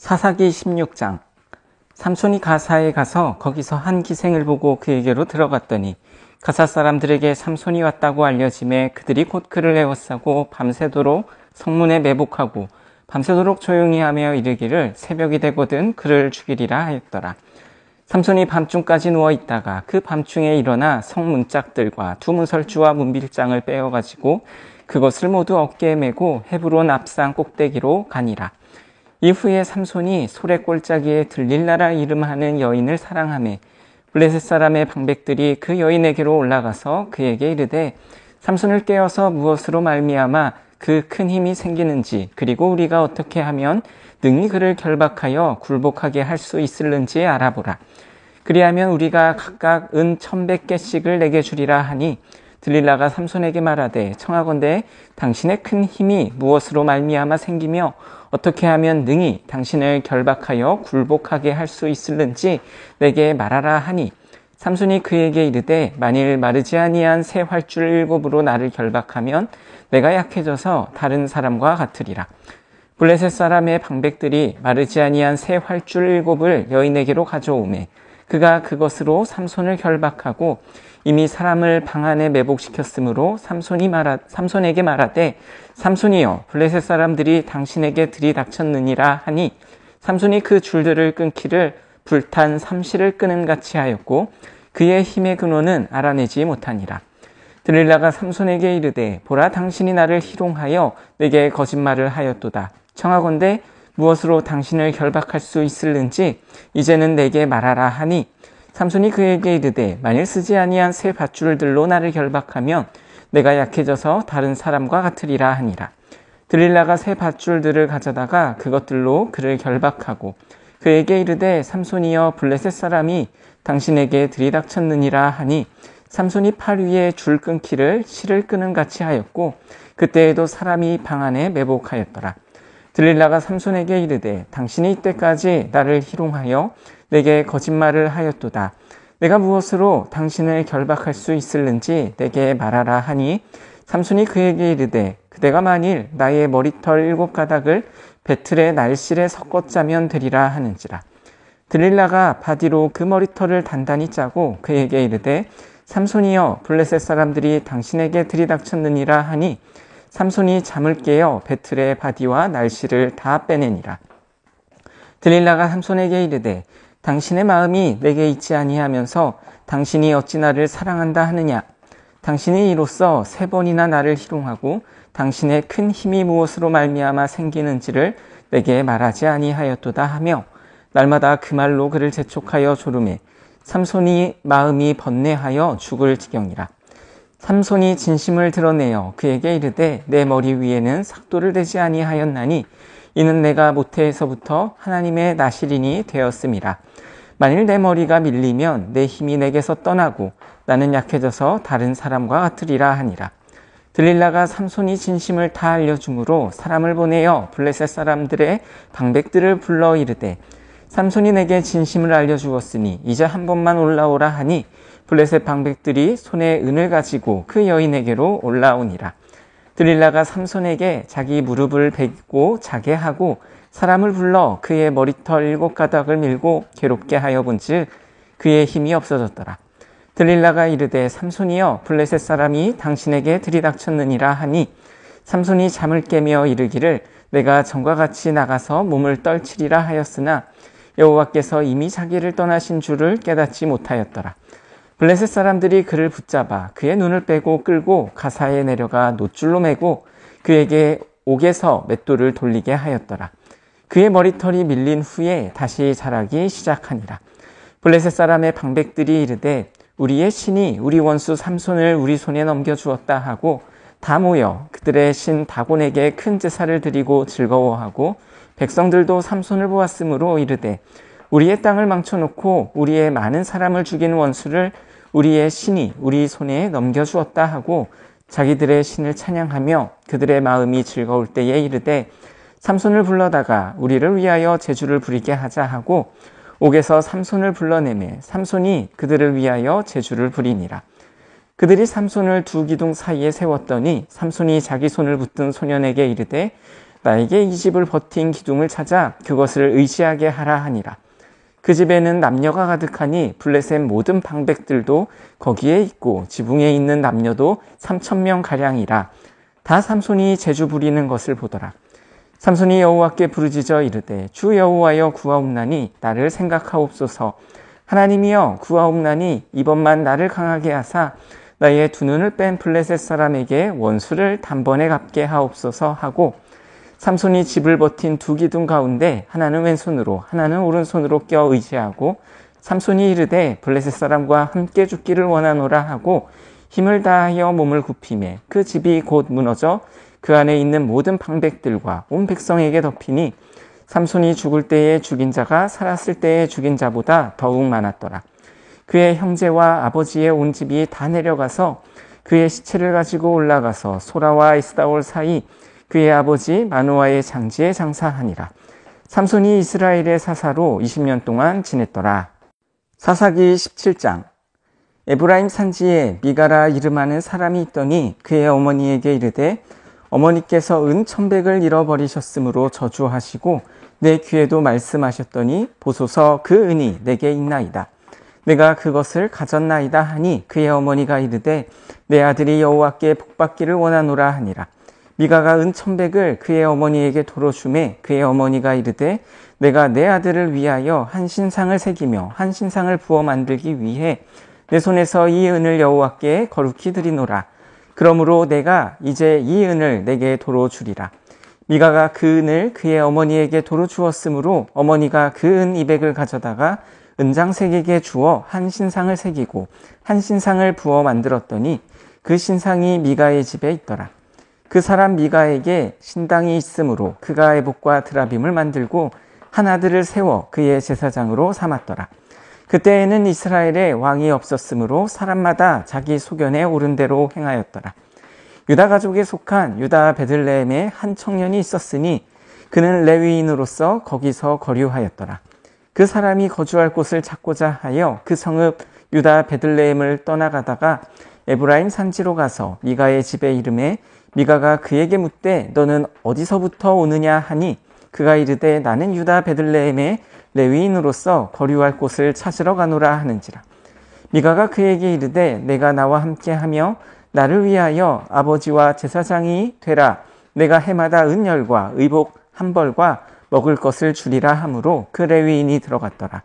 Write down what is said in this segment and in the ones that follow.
사사기 16장. 삼손이 가사에 가서 거기서 한 기생을 보고 그에게로 들어갔더니 가사 사람들에게 삼손이 왔다고 알려짐에 그들이 곧 그를 에워싸고 밤새도록 성문에 매복하고 밤새도록 조용히 하며 이르기를 새벽이 되거든 그를 죽이리라 하였더라. 삼손이 밤중까지 누워있다가 그 밤중에 일어나 성문짝들과 두 문설주와 문빌장을 빼어가지고 그것을 모두 어깨에 메고 헤브론 앞산 꼭대기로 가니라. 이후에 삼손이 소래 골짜기에 들릴라라 이름하는 여인을 사랑하매 블레셋 사람의 방백들이 그 여인에게로 올라가서 그에게 이르되 삼손을 깨어서 무엇으로 말미암아 그 큰 힘이 생기는지 그리고 우리가 어떻게 하면 능히 그를 결박하여 굴복하게 할 수 있을는지 알아보라. 그리하면 우리가 각각 은 1,100개씩을 내게 주리라 하니 들릴라가 삼손에게 말하되 청하건대 당신의 큰 힘이 무엇으로 말미암아 생기며 어떻게 하면 능히 당신을 결박하여 굴복하게 할 수 있을는지 내게 말하라 하니 삼손이 그에게 이르되 만일 마르지 아니한 새 활줄 7으로 나를 결박하면 내가 약해져서 다른 사람과 같으리라. 블레셋 사람의 방백들이 마르지 아니한 새 활줄 7을 여인에게로 가져오매 그가 그것으로 삼손을 결박하고 이미 사람을 방 안에 매복시켰으므로 삼손에게 말하되 삼손이여 블레셋 사람들이 당신에게 들이닥쳤느니라 하니 삼손이 그 줄들을 끊기를 불탄 삼시를 끄는 같이 하였고 그의 힘의 근원은 알아내지 못하니라. 들릴라가 삼손에게 이르되 보라 당신이 나를 희롱하여 내게 거짓말을 하였도다. 청하건대 무엇으로 당신을 결박할 수 있을는지 이제는 내게 말하라 하니 삼손이 그에게 이르되 만일 쓰지 아니한 새 밧줄들로 나를 결박하면 내가 약해져서 다른 사람과 같으리라 하니라. 들릴라가 새 밧줄들을 가져다가 그것들로 그를 결박하고 그에게 이르되 삼손이여 블레셋 사람이 당신에게 들이닥쳤느니라 하니 삼손이 팔 위에 줄 끊기를 실을 끄는 같이 하였고 그때에도 사람이 방 안에 매복하였더라. 들릴라가 삼손에게 이르되 당신이 이때까지 나를 희롱하여 내게 거짓말을 하였도다. 내가 무엇으로 당신을 결박할 수 있을는지 내게 말하라 하니 삼손이 그에게 이르되 그대가 만일 나의 머리털 7가닥을 배틀의 날실에 섞어 짜면 되리라 하는지라. 들릴라가 바디로 그 머리털을 단단히 짜고 그에게 이르되 삼손이여 블레셋 사람들이 당신에게 들이닥쳤느니라 하니 삼손이 잠을 깨어 배틀의 바디와 날씨를 다 빼내니라. 들릴라가 삼손에게 이르되 당신의 마음이 내게 있지 아니하면서 당신이 어찌 나를 사랑한다 하느냐. 당신이 이로써 3번이나 나를 희롱하고 당신의 큰 힘이 무엇으로 말미암아 생기는지를 내게 말하지 아니하였도다 하며 날마다 그 말로 그를 재촉하여 조르매 삼손이 마음이 번뇌하여 죽을 지경이라. 삼손이 진심을 드러내어 그에게 이르되 내 머리 위에는 삭도를 대지 아니하였나니 이는 내가 모태에서부터 하나님의 나실인이 되었음이라. 만일 내 머리가 밀리면 내 힘이 내게서 떠나고 나는 약해져서 다른 사람과 같으리라 하니라. 들릴라가 삼손이 진심을 다 알려주므로 사람을 보내어 블레셋 사람들의 방백들을 불러 이르되 삼손이 내게 진심을 알려주었으니 이제 한 번만 올라오라 하니 블레셋 방백들이 손에 은을 가지고 그 여인에게로 올라오니라. 들릴라가 삼손에게 자기 무릎을 베고 자게 하고 사람을 불러 그의 머리털 7가닥을 밀고 괴롭게 하여 본즉 그의 힘이 없어졌더라. 들릴라가 이르되 삼손이여 블레셋 사람이 당신에게 들이닥쳤느니라 하니 삼손이 잠을 깨며 이르기를 내가 전과 같이 나가서 몸을 떨치리라 하였으나 여호와께서 이미 자기를 떠나신 줄을 깨닫지 못하였더라. 블레셋 사람들이 그를 붙잡아 그의 눈을 빼고 끌고 가사에 내려가 노줄로 매고 그에게 옥에서 맷돌을 돌리게 하였더라. 그의 머리털이 밀린 후에 다시 자라기 시작하니라. 블레셋 사람의 방백들이 이르되 우리의 신이 우리 원수 삼손을 우리 손에 넘겨주었다 하고 다 모여 그들의 신 다곤에게 큰 제사를 드리고 즐거워하고 백성들도 삼손을 보았으므로 이르되 우리의 땅을 망쳐놓고 우리의 많은 사람을 죽인 원수를 우리의 신이 우리 손에 넘겨주었다 하고 자기들의 신을 찬양하며 그들의 마음이 즐거울 때에 이르되 삼손을 불러다가 우리를 위하여 제주를 부리게 하자 하고 옥에서 삼손을 불러내매 삼손이 그들을 위하여 제주를 부리니라. 그들이 삼손을 두 기둥 사이에 세웠더니 삼손이 자기 손을 붙든 소년에게 이르되 나에게 이 집을 버틴 기둥을 찾아 그것을 의지하게 하라 하니라. 그 집에는 남녀가 가득하니 블레셋 모든 방백들도 거기에 있고 지붕에 있는 남녀도 3,000명 가량이라. 다 삼손이 재주 부리는 것을 보더라. 삼손이 여호와께 부르짖어 이르되 주 여호와여 구하옵나니 나를 생각하옵소서. 하나님이여 구하옵나니 이번만 나를 강하게 하사 나의 두 눈을 뺀 블레셋 사람에게 원수를 단번에 갚게 하옵소서 하고, 삼손이 집을 버틴 두 기둥 가운데 하나는 왼손으로 하나는 오른손으로 껴 의지하고, 삼손이 이르되 블레셋 사람과 함께 죽기를 원하노라 하고 힘을 다하여 몸을 굽히매 그 집이 곧 무너져 그 안에 있는 모든 방백들과 온 백성에게 덮이니 삼손이 죽을 때에 죽인 자가 살았을 때에 죽인 자보다 더욱 많았더라. 그의 형제와 아버지의 온 집이 다 내려가서 그의 시체를 가지고 올라가서 소라와 에스다올 사이 그의 아버지 마노아의 장지에 장사하니라. 삼손이 이스라엘의 사사로 20년 동안 지냈더라. 사사기 17장. 에브라임 산지에 미가라 이름하는 사람이 있더니 그의 어머니에게 이르되 어머니께서 은 1,100을 잃어버리셨으므로 저주하시고 내 귀에도 말씀하셨더니 보소서 그 은이 내게 있나이다. 내가 그것을 가졌나이다 하니 그의 어머니가 이르되 내 아들이 여호와께 복받기를 원하노라 하니라. 미가가 은 1,100을 그의 어머니에게 도로 주매 그의 어머니가 이르되 내가 내 아들을 위하여 한 신상을 새기며 한 신상을 부어 만들기 위해 내 손에서 이 은을 여호와께 거룩히 드리노라. 그러므로 내가 이제 이 은을 내게 도로 주리라. 미가가 그 은을 그의 어머니에게 도로 주었으므로 어머니가 그 은 200을 가져다가 은장색에게 주어 한 신상을 새기고 한 신상을 부어 만들었더니 그 신상이 미가의 집에 있더라. 그 사람 미가에게 신당이 있으므로 그가 에봇과 드라빔을 만들고 한 아들을 세워 그의 제사장으로 삼았더라. 그때에는 이스라엘에 왕이 없었으므로 사람마다 자기 소견에 옳은 대로 행하였더라. 유다 가족에 속한 유다 베들레헴에 한 청년이 있었으니 그는 레위인으로서 거기서 거류하였더라. 그 사람이 거주할 곳을 찾고자 하여 그 성읍 유다 베들레헴을 떠나가다가 에브라임 산지로 가서 미가의 집에 이르매 미가가 그에게 묻되 너는 어디서부터 오느냐 하니 그가 이르되 나는 유다 베들레헴에 레위인으로서 거류할 곳을 찾으러 가노라 하는지라. 미가가 그에게 이르되 내가 나와 함께하며 나를 위하여 아버지와 제사장이 되라. 내가 해마다 은열과 의복 한 벌과 먹을 것을 주리라 하므로 그 레위인이 들어갔더라.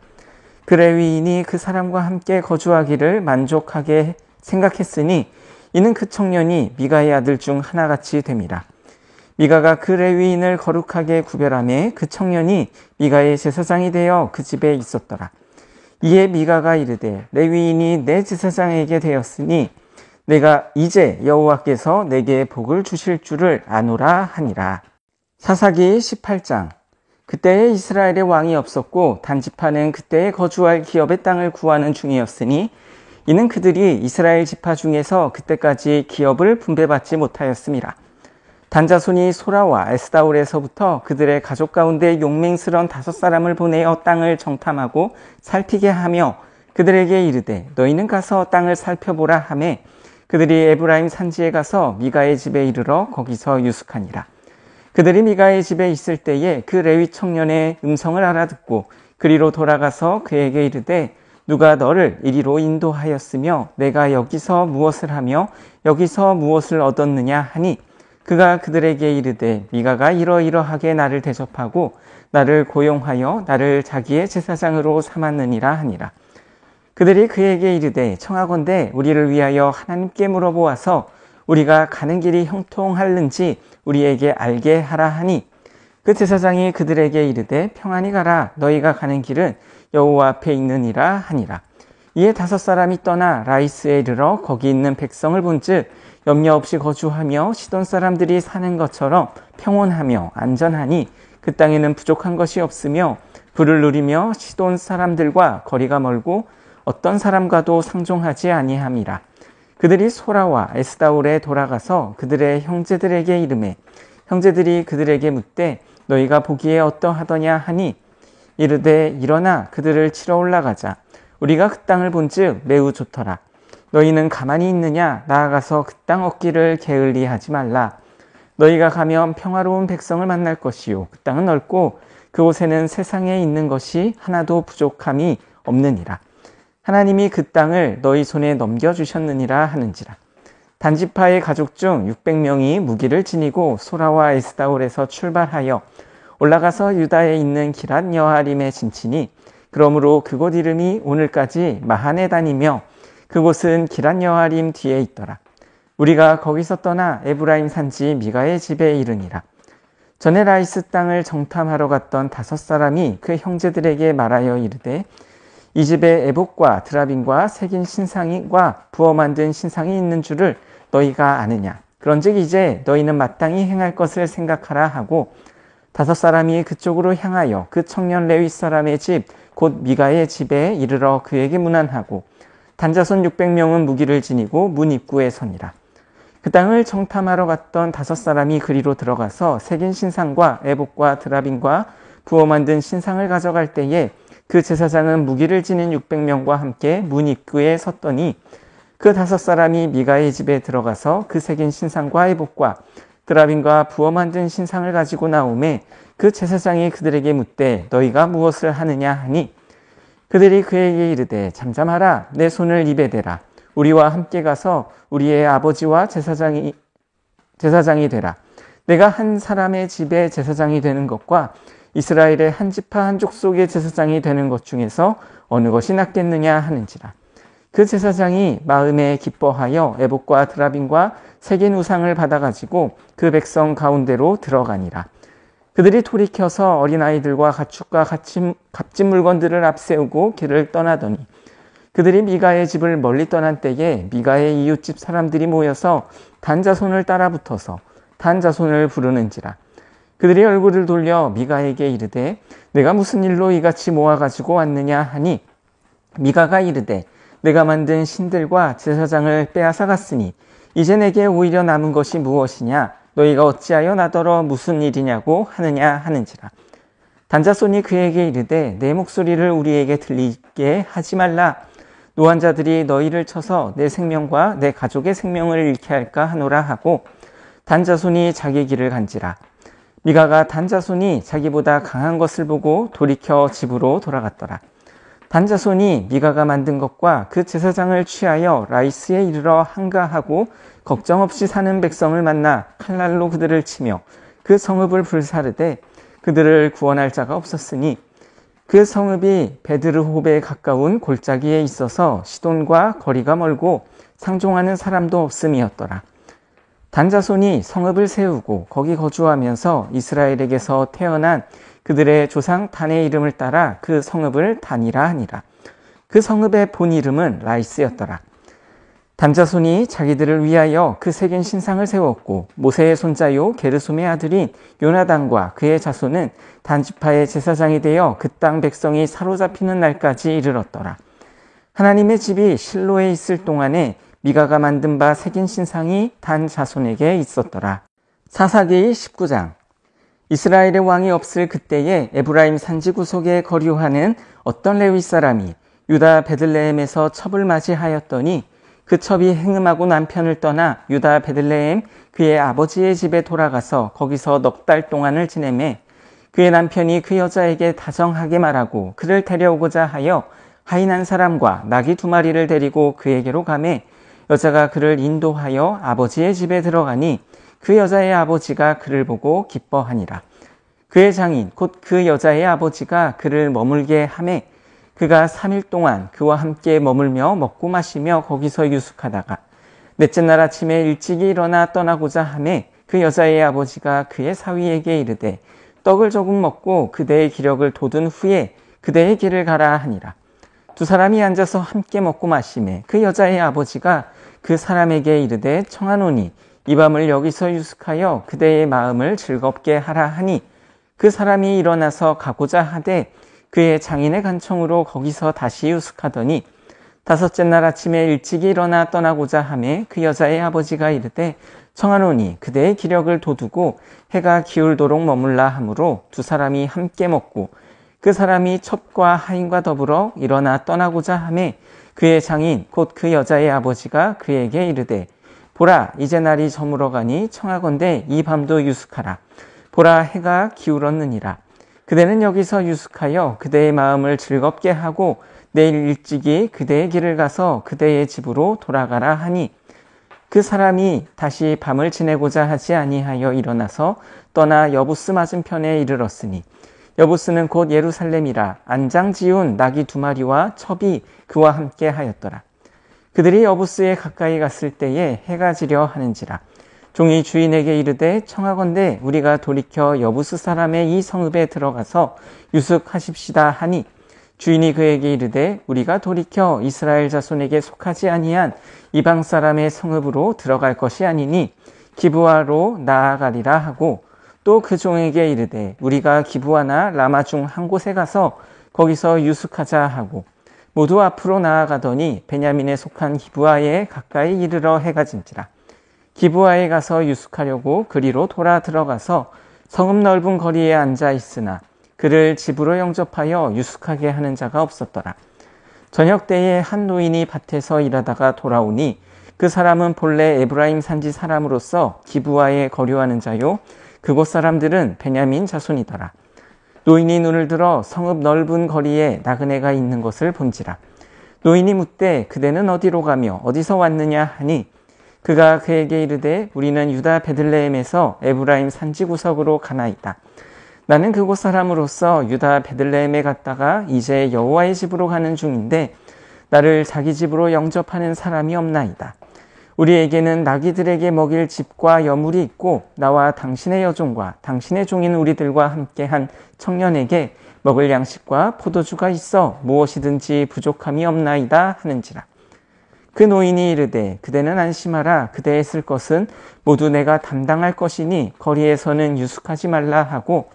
그 레위인이 그 사람과 함께 거주하기를 만족하게 생각했으니 이는 그 청년이 미가의 아들 중 하나같이 됨이라. 미가가 그 레위인을 거룩하게 구별하매 그 청년이 미가의 제사장이 되어 그 집에 있었더라. 이에 미가가 이르되 레위인이 내 제사장에게 되었으니 내가 이제 여호와께서 내게 복을 주실 줄을 아노라 하니라. 사사기 18장. 그때에 이스라엘의 왕이 없었고 단지파는 그때에 거주할 기업의 땅을 구하는 중이었으니 이는 그들이 이스라엘 지파 중에서 그때까지 기업을 분배받지 못하였음이라. 단자손이 소라와 에스다올에서부터 그들의 가족 가운데 용맹스런 5사람을 보내어 땅을 정탐하고 살피게 하며 그들에게 이르되 너희는 가서 땅을 살펴보라 하매 그들이 에브라임 산지에 가서 미가의 집에 이르러 거기서 유숙하니라. 그들이 미가의 집에 있을 때에 그 레위 청년의 음성을 알아듣고 그리로 돌아가서 그에게 이르되 누가 너를 이리로 인도하였으며 내가 여기서 무엇을 하며 여기서 무엇을 얻었느냐 하니 그가 그들에게 이르되 미가가 이러이러하게 나를 대접하고 나를 고용하여 나를 자기의 제사장으로 삼았느니라 하니라. 그들이 그에게 이르되 청하건대 우리를 위하여 하나님께 물어보아서 우리가 가는 길이 형통할는지 우리에게 알게 하라 하니 그 제사장이 그들에게 이르되 평안히 가라. 너희가 가는 길은 여호와 앞에 있느니라 하니라. 이에 5사람이 떠나 라이스에 이르러 거기 있는 백성을 본즉 염려 없이 거주하며 시돈 사람들이 사는 것처럼 평온하며 안전하니 그 땅에는 부족한 것이 없으며 불을 누리며 시돈 사람들과 거리가 멀고 어떤 사람과도 상종하지 아니함이라. 그들이 소라와 에스다올에 돌아가서 그들의 형제들에게 이르매 형제들이 그들에게 묻되 너희가 보기에 어떠하더냐 하니 이르되 일어나 그들을 치러 올라가자. 우리가 그 땅을 본즉 매우 좋더라. 너희는 가만히 있느냐? 나아가서 그 땅 얻기를 게을리하지 말라. 너희가 가면 평화로운 백성을 만날 것이요 그 땅은 넓고 그곳에는 세상에 있는 것이 하나도 부족함이 없느니라. 하나님이 그 땅을 너희 손에 넘겨주셨느니라 하는지라. 단지파의 가족 중 600명이 무기를 지니고 소라와 에스다올에서 출발하여 올라가서 유다에 있는 기랏 여아림에 진치니 그러므로 그곳 이름이 오늘까지 마하네단이며 그곳은 기랏 여아림 뒤에 있더라. 우리가 거기서 떠나 에브라임 산지 미가의 집에 이르니라. 전에 라이스 땅을 정탐하러 갔던 5사람이 그 형제들에게 말하여 이르되 이 집에 에봇과 드라빔과 새긴 신상과 부어 만든 신상이 있는 줄을 너희가 아느냐. 그런즉 이제 너희는 마땅히 행할 것을 생각하라 하고 5사람이 그쪽으로 향하여 그 청년 레위 사람의 집 곧 미가의 집에 이르러 그에게 문안하고 단자손 600명은 무기를 지니고 문 입구에 서니라. 그 땅을 정탐하러 갔던 5사람이 그리로 들어가서 새긴 신상과 에봇과 드라빔과 부어 만든 신상을 가져갈 때에 그 제사장은 무기를 지닌 600명과 함께 문 입구에 섰더니 그 5사람이 미가의 집에 들어가서 그 새긴 신상과 에봇과 드라빔과 부어 만든 신상을 가지고 나오매 그 제사장이 그들에게 묻되 너희가 무엇을 하느냐 하니 그들이 그에게 이르되 잠잠하라 내 손을 입에 대라 우리와 함께 가서 우리의 아버지와 제사장이 되라. 내가 한 사람의 집에 제사장이 되는 것과 이스라엘의 한 지파 한 족속의 제사장이 되는 것 중에서 어느 것이 낫겠느냐 하는지라. 그 제사장이 마음에 기뻐하여 에봇과 드라빔과 새긴 우상을 받아가지고 그 백성 가운데로 들어가니라. 그들이 돌이켜서 어린아이들과 가축과 값진 물건들을 앞세우고 길을 떠나더니 그들이 미가의 집을 멀리 떠난 때에 미가의 이웃집 사람들이 모여서 단자손을 따라 붙어서 단자손을 부르는지라. 그들이 얼굴을 돌려 미가에게 이르되 내가 무슨 일로 이같이 모아가지고 왔느냐 하니 미가가 이르되 내가 만든 신들과 제사장을 빼앗아 갔으니 이제 내게 오히려 남은 것이 무엇이냐 너희가 어찌하여 나더러 무슨 일이냐고 하느냐 하는지라. 단자손이 그에게 이르되 내 목소리를 우리에게 들리게 하지 말라. 노환자들이 너희를 쳐서 내 생명과 내 가족의 생명을 잃게 할까 하노라 하고 단자손이 자기 길을 간지라. 미가가 단자손이 자기보다 강한 것을 보고 돌이켜 집으로 돌아갔더라. 단자손이 미가가 만든 것과 그 제사장을 취하여 라이스에 이르러 한가하고 걱정 없이 사는 백성을 만나 칼날로 그들을 치며 그 성읍을 불사르되 그들을 구원할 자가 없었으니 그 성읍이 베드르홉에 가까운 골짜기에 있어서 시돈과 거리가 멀고 상종하는 사람도 없음이었더라. 단자손이 성읍을 세우고 거기 거주하면서 이스라엘에게서 태어난 그들의 조상 단의 이름을 따라 그 성읍을 단이라 하니라. 그 성읍의 본 이름은 라이스였더라. 단자손이 자기들을 위하여 그 새긴 신상을 세웠고 모세의 손자요 게르솜의 아들인 요나단과 그의 자손은 단지파의 제사장이 되어 그 땅 백성이 사로잡히는 날까지 이르렀더라. 하나님의 집이 실로에 있을 동안에 미가가 만든 바 새긴 신상이 단 자손에게 있었더라. 사사기 19장. 이스라엘의 왕이 없을 그때에 에브라임 산지 구석에 거류하는 어떤 레위 사람이 유다 베들레헴에서 첩을 맞이하였더니 그 첩이 행음하고 남편을 떠나 유다 베들레헴 그의 아버지의 집에 돌아가서 거기서 넉 달 동안을 지내매 그의 남편이 그 여자에게 다정하게 말하고 그를 데려오고자 하여 하인한 사람과 나귀 2마리를 데리고 그에게로 가매 여자가 그를 인도하여 아버지의 집에 들어가니 그 여자의 아버지가 그를 보고 기뻐하니라. 그의 장인 곧 그 여자의 아버지가 그를 머물게 하매 그가 3일 동안 그와 함께 머물며 먹고 마시며 거기서 유숙하다가 넷째 날 아침에 일찍이 일어나 떠나고자 하매 그 여자의 아버지가 그의 사위에게 이르되 떡을 조금 먹고 그대의 기력을 돋은 후에 그대의 길을 가라 하니라. 2사람이 앉아서 함께 먹고 마시매 그 여자의 아버지가 그 사람에게 이르되 청하노니 이 밤을 여기서 유숙하여 그대의 마음을 즐겁게 하라 하니 그 사람이 일어나서 가고자 하되 그의 장인의 간청으로 거기서 다시 유숙하더니 5째 날 아침에 일찍이 일어나 떠나고자 하매 그 여자의 아버지가 이르되 청하노니 그대의 기력을 돋우고 해가 기울도록 머물라 하므로 2사람이 함께 먹고 그 사람이 첩과 하인과 더불어 일어나 떠나고자 하매 그의 장인 곧 그 여자의 아버지가 그에게 이르되 보라, 이제 날이 저물어가니 청하건대 이 밤도 유숙하라. 보라, 해가 기울었느니라. 그대는 여기서 유숙하여 그대의 마음을 즐겁게 하고 내일 일찍이 그대의 길을 가서 그대의 집으로 돌아가라 하니, 그 사람이 다시 밤을 지내고자 하지 아니하여 일어나서 떠나 여부스 맞은편에 이르렀으니, 여부스는 곧 예루살렘이라. 안장 지운 나귀 2마리와 첩이 그와 함께 하였더라. 그들이 여부스에 가까이 갔을 때에 해가 지려 하는지라. 종이 주인에게 이르되 청하건대 우리가 돌이켜 여부스 사람의 이 성읍에 들어가서 유숙하십시다 하니, 주인이 그에게 이르되 우리가 돌이켜 이스라엘 자손에게 속하지 아니한 이방 사람의 성읍으로 들어갈 것이 아니니 기브아로 나아가리라 하고, 또 그 종에게 이르되 우리가 기브아나 라마 중 한 곳에 가서 거기서 유숙하자 하고, 모두 앞으로 나아가더니 베냐민에 속한 기브아에 가까이 이르러 해가 진지라. 기브아에 가서 유숙하려고 그리로 돌아 들어가서 성읍 넓은 거리에 앉아 있으나 그를 집으로 영접하여 유숙하게 하는 자가 없었더라. 저녁 때에 한 노인이 밭에서 일하다가 돌아오니, 그 사람은 본래 에브라임 산지 사람으로서 기브아에 거류하는 자요, 그곳 사람들은 베냐민 자손이더라. 노인이 눈을 들어 성읍 넓은 거리에 나그네가 있는 것을 본지라. 노인이 묻되 그대는 어디로 가며 어디서 왔느냐 하니, 그가 그에게 이르되 우리는 유다 베들레헴에서 에브라임 산지 구석으로 가나이다. 나는 그곳 사람으로서 유다 베들레헴에 갔다가 이제 여호와의 집으로 가는 중인데 나를 자기 집으로 영접하는 사람이 없나이다. 우리에게는 나귀들에게 먹일 집과 여물이 있고 나와 당신의 여종과 당신의 종인 우리들과 함께한 청년에게 먹을 양식과 포도주가 있어 무엇이든지 부족함이 없나이다 하는지라. 그 노인이 이르되 그대는 안심하라. 그대의 쓸 것은 모두 내가 담당할 것이니 거리에서는 유숙하지 말라 하고,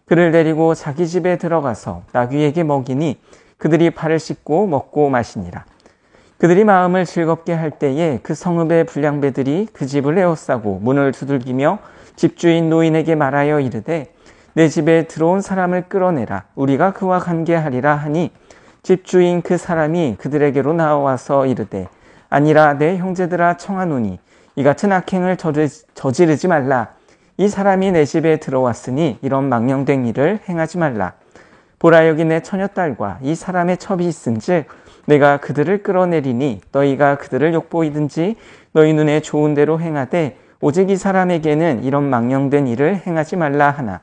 그를 데리고 자기 집에 들어가서 나귀에게 먹이니 그들이 발을 씻고 먹고 마시니라. 그들이 마음을 즐겁게 할 때에 그 성읍의 불량배들이 그 집을 에워싸고 문을 두들기며 집주인 노인에게 말하여 이르되 내 집에 들어온 사람을 끌어내라. 우리가 그와 관계하리라 하니, 집주인 그 사람이 그들에게로 나와서 이르되 아니라 내 형제들아 청하노니 이 같은 악행을 저지르지 말라. 이 사람이 내 집에 들어왔으니 이런 망령된 일을 행하지 말라. 보라, 여기 내 처녀딸과 이 사람의 첩이 있은즉 내가 그들을 끌어내리니 너희가 그들을 욕보이든지 너희 눈에 좋은 대로 행하되 오직 이 사람에게는 이런 망령된 일을 행하지 말라 하나,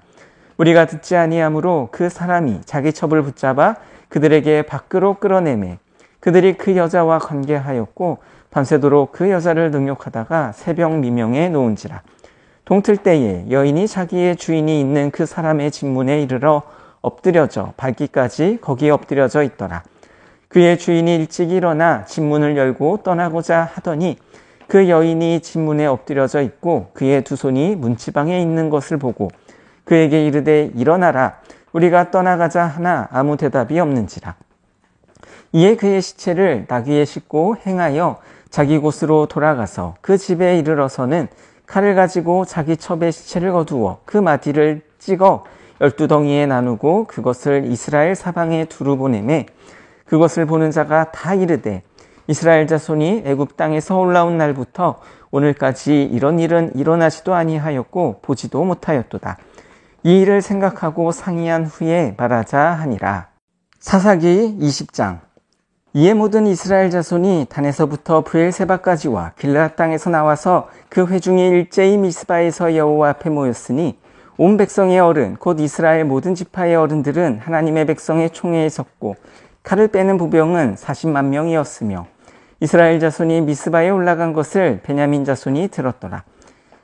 우리가 듣지 아니하므로 그 사람이 자기 첩을 붙잡아 그들에게 밖으로 끌어내매 그들이 그 여자와 관계하였고 밤새도록 그 여자를 능욕하다가 새벽 미명에 놓은지라. 동틀 때에 여인이 자기의 주인이 있는 그 사람의 집문에 이르러 엎드려져 발기까지 거기에 엎드려져 있더라. 그의 주인이 일찍 일어나 집문을 열고 떠나고자 하더니 그 여인이 집문에 엎드려져 있고 그의 두 손이 문지방에 있는 것을 보고 그에게 이르되 일어나라. 우리가 떠나가자 하나 아무 대답이 없는지라. 이에 그의 시체를 나귀에 싣고 행하여 자기 곳으로 돌아가서 그 집에 이르러서는 칼을 가지고 자기 첩의 시체를 거두어 그 마디를 찍어 12덩이에 나누고 그것을 이스라엘 사방에 두루 보내매 그것을 보는 자가 다 이르되 이스라엘 자손이 애굽 땅에서 올라온 날부터 오늘까지 이런 일은 일어나지도 아니하였고 보지도 못하였도다. 이 일을 생각하고 상의한 후에 말하자 하니라. 사사기 20장. 이에 모든 이스라엘 자손이 단에서부터 브엘세바까지와 길르앗 땅에서 나와서 그 회중이 일제히 미스바에서 여호와 앞에 모였으니 온 백성의 어른 곧 이스라엘 모든 지파의 어른들은 하나님의 백성의 총회에 섰고 칼을 빼는 부병은 40만 명이었으며 이스라엘 자손이 미스바에 올라간 것을 베냐민 자손이 들었더라.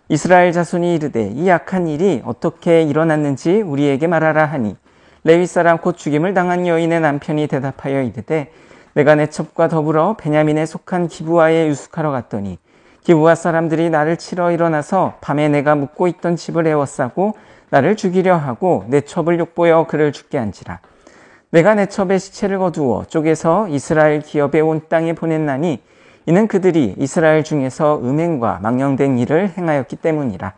이스라엘 자손이 이르되 이 악한 일이 어떻게 일어났는지 우리에게 말하라 하니, 레위 사람 곧 죽임을 당한 여인의 남편이 대답하여 이르되 내가 내 첩과 더불어 베냐민에 속한 기브아에 유숙하러 갔더니 기브아 사람들이 나를 치러 일어나서 밤에 내가 묵고 있던 집을 에워싸고 나를 죽이려 하고 내 첩을 욕보여 그를 죽게 한지라. 내가 내 첩의 시체를 거두어 쪼개서 이스라엘 기업에 온 땅에 보냈나니 이는 그들이 이스라엘 중에서 음행과 망령된 일을 행하였기 때문이라.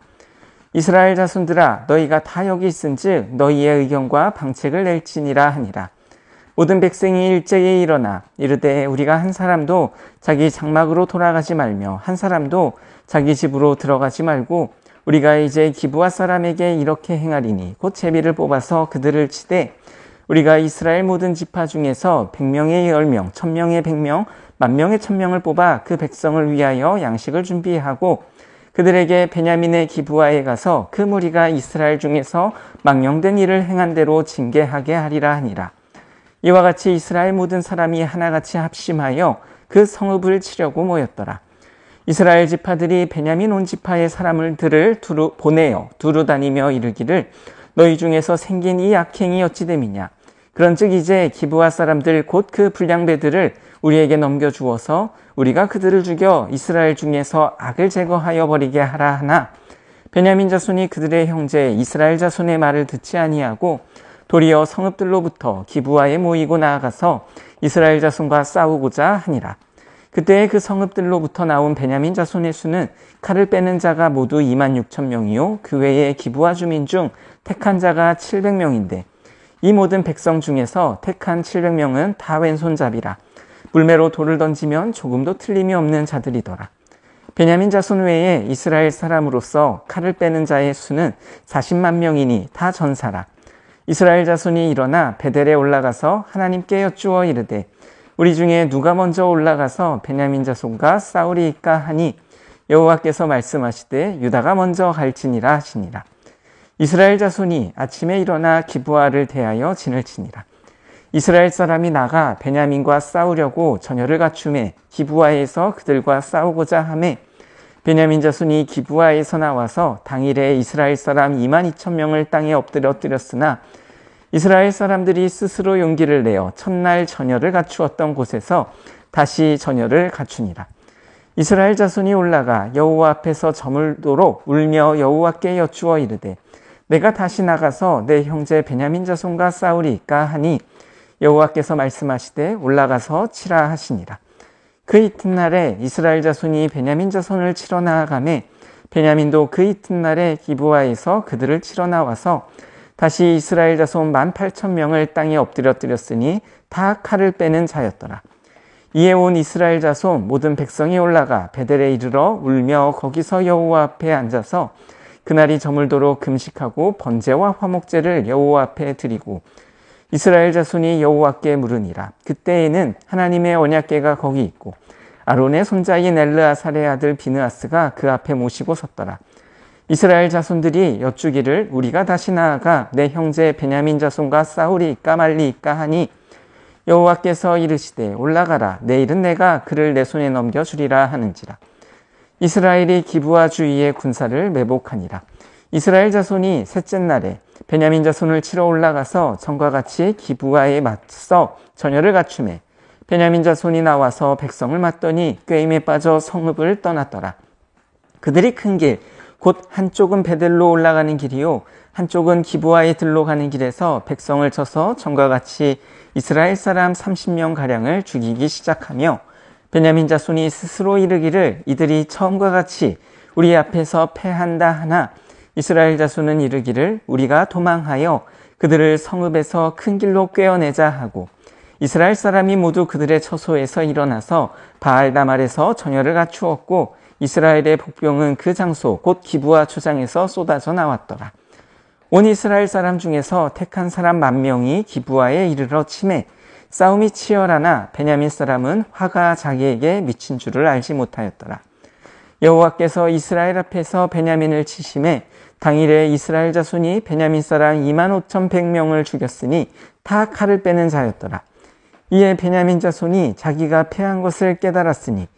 이스라엘 자손들아, 너희가 다 여기 있은즉 너희의 의견과 방책을 낼지니라 하니라. 모든 백성이 일제히 일어나 이르되 우리가 한 사람도 자기 장막으로 돌아가지 말며 한 사람도 자기 집으로 들어가지 말고 우리가 이제 기브아 사람에게 이렇게 행하리니 곧 제비를 뽑아서 그들을 치되 우리가 이스라엘 모든 지파 중에서 100명의 10명, 1000명의 100명, 10,000명의 1000명을 뽑아 그 백성을 위하여 양식을 준비하고 그들에게 베냐민의 기브아에 가서 그 무리가 이스라엘 중에서 망령된 일을 행한 대로 징계하게 하리라 하니라. 이와 같이 이스라엘 모든 사람이 하나같이 합심하여 그 성읍을 치려고 모였더라. 이스라엘 지파들이 베냐민 온 지파의 사람들을 보내어 두루 다니며 이르기를 너희 중에서 생긴 이 악행이 어찌 됨이냐. 그런즉 이제 기브아 사람들 곧 그 불량배들을 우리에게 넘겨주어서 우리가 그들을 죽여 이스라엘 중에서 악을 제거하여 버리게 하라 하나 베냐민 자손이 그들의 형제 이스라엘 자손의 말을 듣지 아니하고 도리어 성읍들로부터 기브아에 모이고 나아가서 이스라엘 자손과 싸우고자 하니라. 그때 그 성읍들로부터 나온 베냐민 자손의 수는 칼을 빼는 자가 모두 26,000명이요 그 외에 기브아 주민 중 택한 자가 700명인데 이 모든 백성 중에서 택한 700명은 다 왼손잡이라. 물매로 돌을 던지면 조금도 틀림이 없는 자들이더라. 베냐민 자손 외에 이스라엘 사람으로서 칼을 빼는 자의 수는 40만 명이니 다 전사라. 이스라엘 자손이 일어나 베델에 올라가서 하나님께 여쭈어 이르되 우리 중에 누가 먼저 올라가서 베냐민 자손과 싸우리이까 하니 여호와께서 말씀하시되 유다가 먼저 갈지니라 하시니라. 이스라엘 자손이 아침에 일어나 기브아를 대하여 진을 치니라. 이스라엘 사람이 나가 베냐민과 싸우려고 전열을 갖추매 기브아에서 그들과 싸우고자 하매 베냐민 자손이 기브아에서 나와서 당일에 이스라엘 사람 22,000명을 땅에 엎드렸으나 이스라엘 사람들이 스스로 용기를 내어 첫날 전열을 갖추었던 곳에서 다시 전열을 갖추니라. 이스라엘 자손이 올라가 여호와 앞에서 저물도록 울며 여호와께 여쭈어 이르되 내가 다시 나가서 내 형제 베냐민 자손과 싸우리이까 하니 여호와께서 말씀하시되 올라가서 치라 하시니라. 그 이튿날에 이스라엘 자손이 베냐민 자손을 치러 나아가매 베냐민도 그 이튿날에 기브아에서 그들을 치러 나와서 다시 이스라엘 자손 18,000명을 땅에 엎드렸으니 다 칼을 빼는 자였더라. 이에 온 이스라엘 자손 모든 백성이 올라가 베델에 이르러 울며 거기서 여호와 앞에 앉아서 그날이 저물도록 금식하고 번제와 화목제를 여호와 앞에 드리고 이스라엘 자손이 여호와께 물으니라. 그때에는 하나님의 언약궤가 거기 있고 아론의 손자인 엘르아살의 아들 비느하스가 그 앞에 모시고 섰더라. 이스라엘 자손들이 여쭈기를 우리가 다시 나아가 내 형제 베냐민 자손과 싸우리이까 말리이까 하니 여호와께서 이르시되 올라가라. 내일은 내가 그를 내 손에 넘겨주리라 하는지라. 이스라엘이 기브아 주위의 군사를 매복하니라. 이스라엘 자손이 셋째 날에 베냐민 자손을 치러 올라가서 전과 같이 기브아에 맞서 전열을 갖추매 베냐민 자손이 나와서 백성을 맞더니 꾀임에 빠져 성읍을 떠났더라. 그들이 큰 길 곧 한쪽은 베델로 올라가는 길이요 한쪽은 기브아에 들러가는 길에서 백성을 쳐서 전과 같이 이스라엘 사람 30명가량을 죽이기 시작하며 베냐민 자손이 스스로 이르기를 이들이 처음과 같이 우리 앞에서 패한다 하나 이스라엘 자손은 이르기를 우리가 도망하여 그들을 성읍에서 큰 길로 꿰어내자 하고 이스라엘 사람이 모두 그들의 처소에서 일어나서 바알다말에서 전열을 갖추었고 이스라엘의 복병은 그 장소 곧 기브아 초장에서 쏟아져 나왔더라. 온 이스라엘 사람 중에서 택한 사람 10,000명이 기브아에 이르러 치매 싸움이 치열하나 베냐민 사람은 화가 자기에게 미친 줄을 알지 못하였더라. 여호와께서 이스라엘 앞에서 베냐민을 치심에 당일에 이스라엘 자손이 베냐민 사람 25,100명을 죽였으니 다 칼을 빼는 자였더라. 이에 베냐민 자손이 자기가 패한 것을 깨달았으니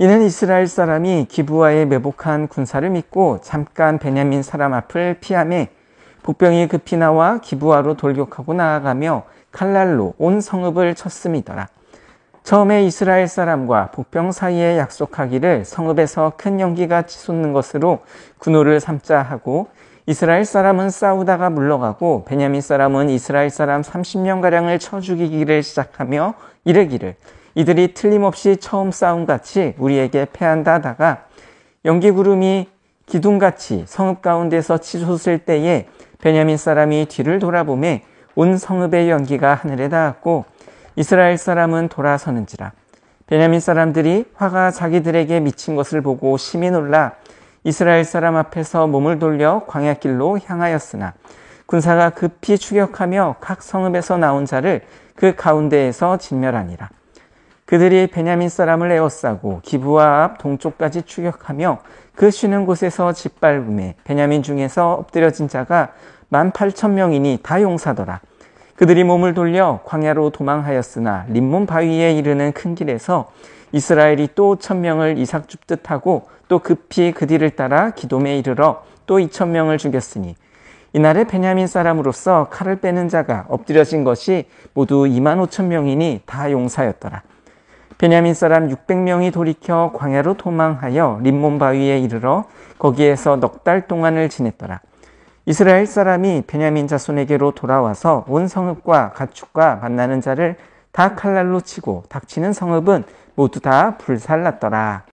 이는 이스라엘 사람이 기브아에 매복한 군사를 믿고 잠깐 베냐민 사람 앞을 피하매 복병이 급히 나와 기브아로 돌격하고 나아가며 칼날로 온 성읍을 쳤음이더라. 처음에 이스라엘 사람과 복병 사이에 약속하기를 성읍에서 큰 연기가 치솟는 것으로 군호를 삼자 하고 이스라엘 사람은 싸우다가 물러가고 베냐민 사람은 이스라엘 사람 30명가량을 쳐 죽이기를 시작하며 이르기를 이들이 틀림없이 처음 싸움같이 우리에게 패한다 하다가 연기구름이 기둥같이 성읍 가운데서 치솟을 때에 베냐민 사람이 뒤를 돌아보매 온 성읍의 연기가 하늘에 닿았고 이스라엘 사람은 돌아서는지라. 베냐민 사람들이 화가 자기들에게 미친 것을 보고 심히 놀라 이스라엘 사람 앞에서 몸을 돌려 광야길로 향하였으나 군사가 급히 추격하며 각 성읍에서 나온 자를 그 가운데에서 진멸하니라. 그들이 베냐민 사람을 에워싸고 기브아 앞 동쪽까지 추격하며 그 쉬는 곳에서 짓밟음에 베냐민 중에서 엎드려진 자가 18,000명이니 다 용사더라. 그들이 몸을 돌려 광야로 도망하였으나 림몬 바위에 이르는 큰 길에서 이스라엘이 또 1,000명을 이삭 줍듯 하고 또 급히 그 뒤를 따라 기돔에 이르러 또 2,000명을 죽였으니 이날에 베냐민 사람으로서 칼을 빼는 자가 엎드려진 것이 모두 25,000명이니 다 용사였더라. 베냐민 사람 600명이 돌이켜 광야로 도망하여 림몬 바위에 이르러 거기에서 넉 달 동안을 지냈더라. 이스라엘 사람이 베냐민 자손에게로 돌아와서 온 성읍과 가축과 만나는 자를 다 칼날로 치고 닥치는 성읍은 모두 다 불살랐더라.